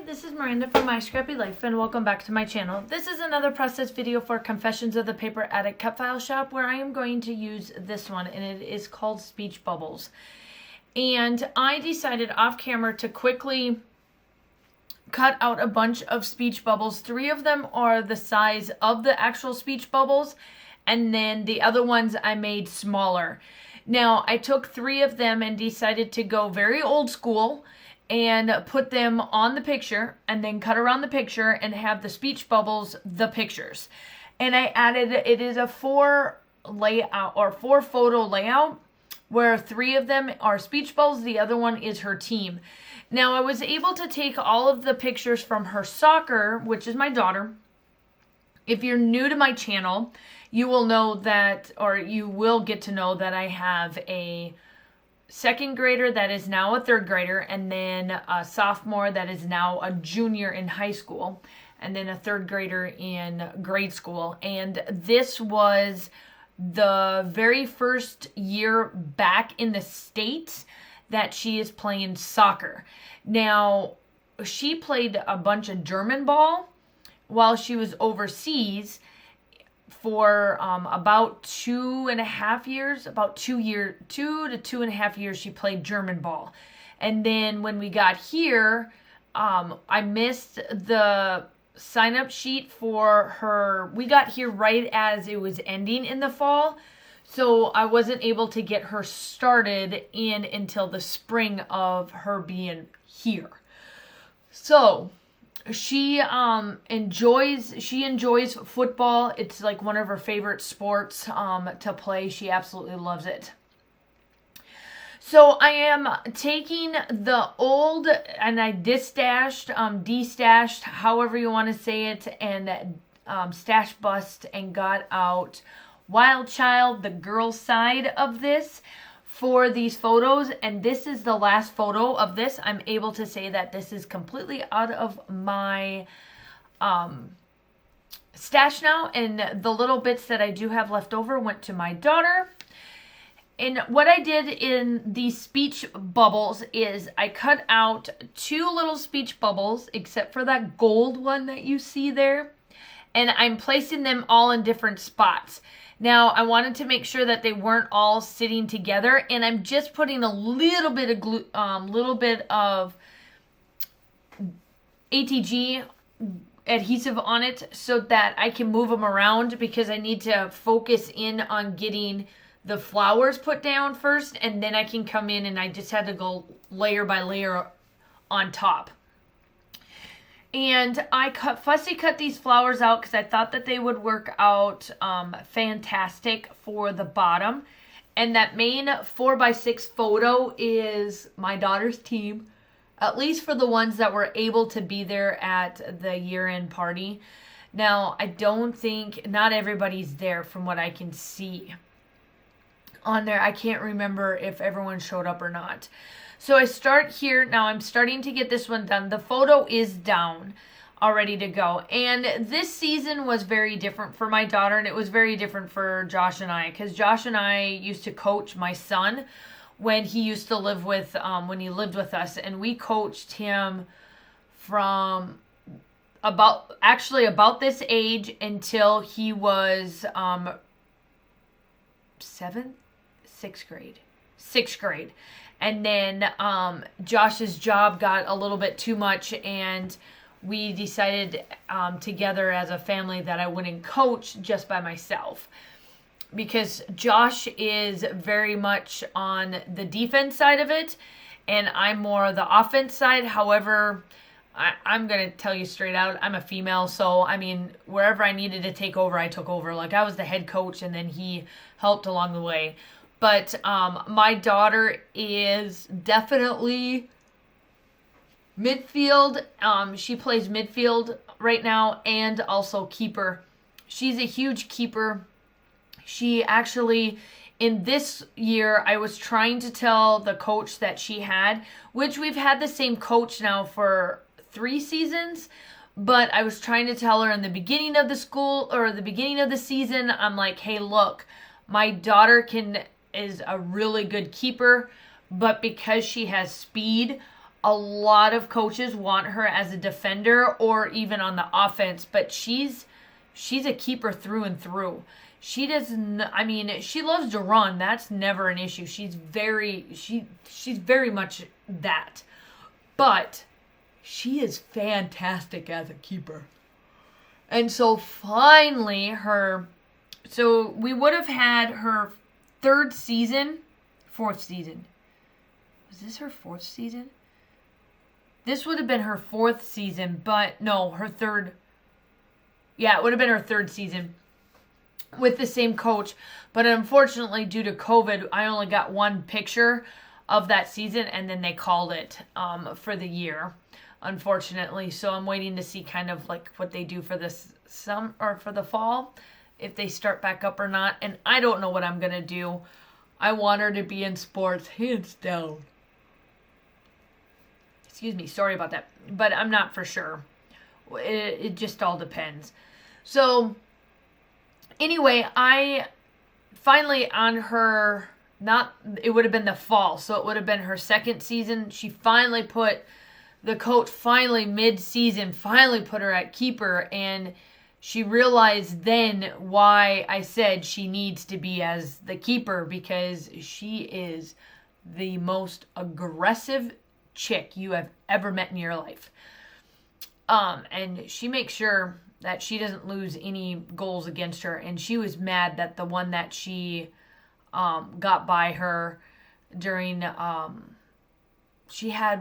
this is Miranda from My Scrappy Life, and welcome back to my channel. This is another process video for Confessions of the Paper Addict Cut File Shop, where I am going to use this one, and it is called Speech Bubbles. And I decided off camera to quickly cut out a bunch of speech bubbles. 3 of them are the size of the actual speech bubbles, and then the other ones I made smaller. Now, I took 3 of them and decided to go very old school and put them on the picture and then cut around the picture and have the speech bubbles the pictures. And I added, it is a 4 photo layout where 3 of them are speech bubbles, the other one is her team. Now, I was able to take all of the pictures from her soccer, which is my daughter. If you're new to my channel, you will know that, or you will get to know that I have a 2nd grader that is now a 3rd grader, and then a sophomore that is now a junior in high school, and then a 3rd grader in grade school. And this was the very first year back in the States that she is playing soccer. Now, she played a bunch of German ball while she was overseas for about 2.5 years, about 2 to 2.5 years, she played German ball. And then when we got here, I missed the sign-up sheet for her. We got here right as it was ending in the fall, so I wasn't able to get her started in until the spring of her being here. So she enjoys football. It's like one of her favorite sports to play. She absolutely loves it. So I am taking the old, and I destashed, however you want to say it, and stash bust and got out Wild Child, the girl side of this, for these photos. And this is the last photo of this. I'm able to say that this is completely out of my stash now, and the little bits that I do have left over went to my daughter. And what I did in these speech bubbles is I cut out 2 little speech bubbles, except for that gold one that you see there, and I'm placing them all in different spots. Now, I wanted to make sure that they weren't all sitting together, and I'm just putting a little bit of glue, ATG adhesive on it so that I can move them around, because I need to focus in on getting the flowers put down first, and then I can come in, and I just had to go layer by layer on top. And I fussy cut these flowers out because I thought that they would work out fantastic for the bottom. And that main 4x6 photo is my daughter's team, at least for the ones that were able to be there at the year-end party. Now, I don't think, not everybody's there from what I can see on there. I can't remember if everyone showed up or not. So I start here. Now I'm starting to get this one done. The photo is down, all ready to go. And this season was very different for my daughter, and it was very different for Josh and I, because Josh and I used to coach my son when he used to live with, when he lived with us, and we coached him from about this age until he was 6th grade. And then Josh's job got a little bit too much, and we decided together as a family that I wouldn't coach just by myself, because Josh is very much on the defense side of it, and I'm more the offense side. However, I'm going to tell you straight out, I'm a female, so I mean, wherever I needed to take over, I took over. Like, I was the head coach, and then he helped along the way. But my daughter is definitely midfield. She plays midfield right now, and also keeper. She's a huge keeper. She actually, in this year, I was trying to tell the coach that she had, which we've had the same coach now for 3 seasons, but I was trying to tell her in the beginning of the season, I'm like, hey, look, my daughter is a really good keeper, but because she has speed, a lot of coaches want her as a defender or even on the offense, but she's a keeper through and through. She doesn't, I mean, she loves to run. That's never an issue. She's very much that. But she is fantastic as a keeper. And so finally so we would have had her fourth season. Was this her fourth season? This would have been her fourth season, but no, her third. Yeah, it would have been her third season with the same coach. But unfortunately, due to COVID, I only got one picture of that season, and then they called it for the year, unfortunately. So I'm waiting to see kind of like what they do for this for the fall, if they start back up or not. And I don't know what I'm gonna do. I want her to be in sports, hands down. Excuse me, sorry about that, but I'm not for sure. It just all depends. So anyway, I finally on her, it would have been the fall, so it would have been her second season. She finally the coach mid-season put her at keeper, and she realized then why I said she needs to be as the keeper, because she is the most aggressive chick you have ever met in your life. And she makes sure that she doesn't lose any goals against her. And she was mad that the one that she got by her during, she had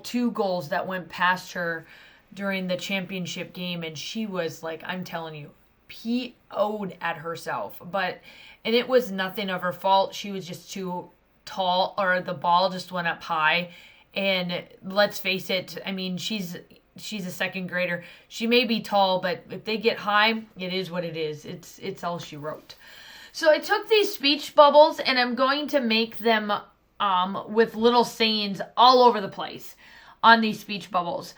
two goals that went past her during the championship game, and she was like, I'm telling you, PO'd at herself. And it was nothing of her fault. She was just too tall, or the ball just went up high. And let's face it, I mean, she's a second grader. She may be tall, but if they get high, it is what it is. It's all she wrote. So I took these speech bubbles, and I'm going to make them with little sayings all over the place on these speech bubbles.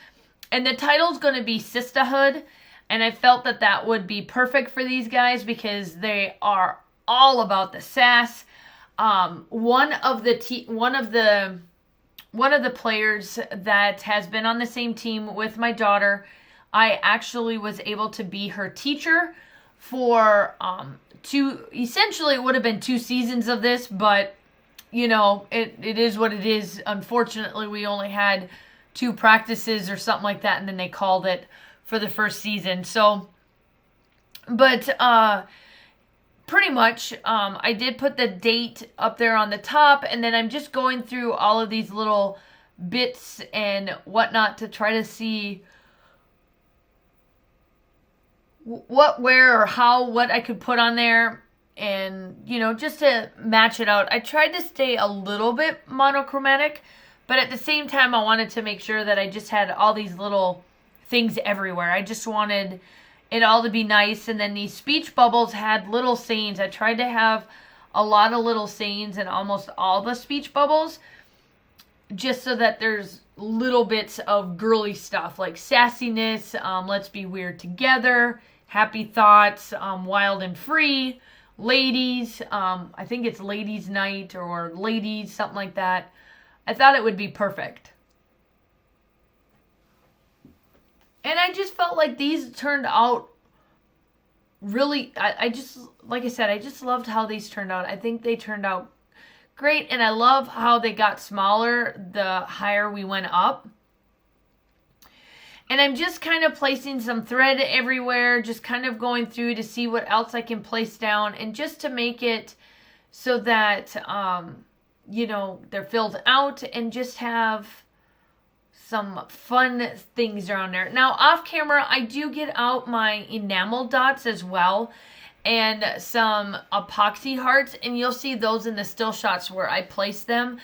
And the title's going to be SistaHood, and I felt that would be perfect for these guys because they are all about the sass. One of the players that has been on the same team with my daughter, I actually was able to be her teacher for essentially it would have been 2 seasons of this, but you know, it is what it is. Unfortunately, we only had 2 practices or something like that, and then they called it for the first season. So, but pretty much, I did put the date up there on the top, and then I'm just going through all of these little bits and whatnot to try to see what, where, or how, what I could put on there, and, you know, just to match it out. I tried to stay a little bit monochromatic, but at the same time, I wanted to make sure that I just had all these little things everywhere. I just wanted it all to be nice. And then these speech bubbles had little sayings. I tried to have a lot of little sayings in almost all the speech bubbles, just so that there's little bits of girly stuff like sassiness, let's be weird together, happy thoughts, wild and free, ladies, I think it's ladies night or ladies, something like that. I thought it would be perfect. And I just felt like these turned out really, I just, like I said, I just loved how these turned out. I think they turned out great, and I love how they got smaller the higher we went up. And I'm just kind of placing some thread everywhere, just kind of going through to see what else I can place down, and just to make it so that, you know, they're filled out and just have some fun things around there. Now, off camera, I do get out my enamel dots as well, and some epoxy hearts, and you'll see those in the still shots where I place them.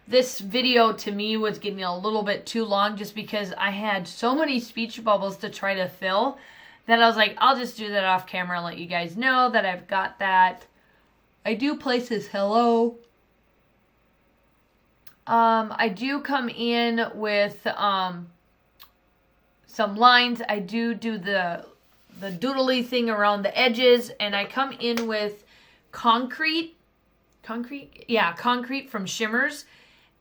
This video to me was getting a little bit too long just because I had so many speech bubbles to try to fill that I was like, I'll just do that off camera and let you guys know that I've got that. I do place this hello. I do come in with some lines. I do the doodly thing around the edges, and I come in with concrete from Shimmers,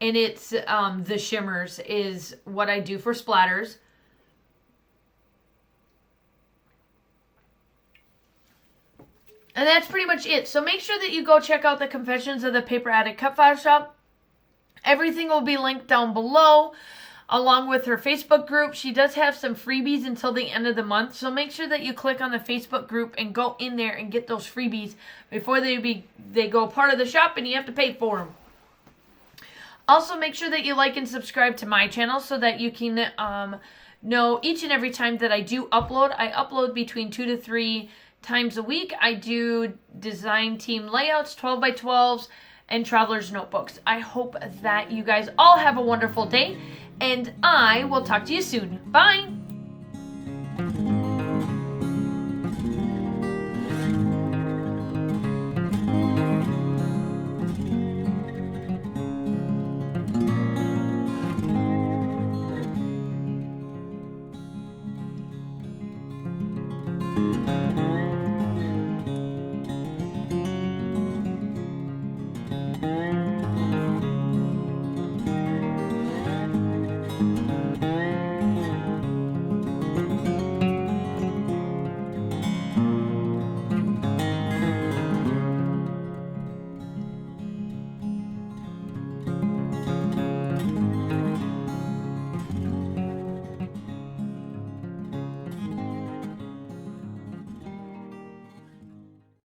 and it's the shimmers is what I do for splatters. And that's pretty much it. So make sure that you go check out the Confessions of the Paper Addict Cut File Shop. Everything will be linked down below, along with her Facebook group. She does have some freebies until the end of the month, so make sure that you click on the Facebook group and go in there and get those freebies before they go part of the shop and you have to pay for them. Also, make sure that you like and subscribe to my channel so that you can know each and every time that I do upload. I upload between 2 to 3 times a week. I do design team layouts, 12 by 12s, and traveler's notebooks. I hope that you guys all have a wonderful day, and I will talk to you soon. Bye!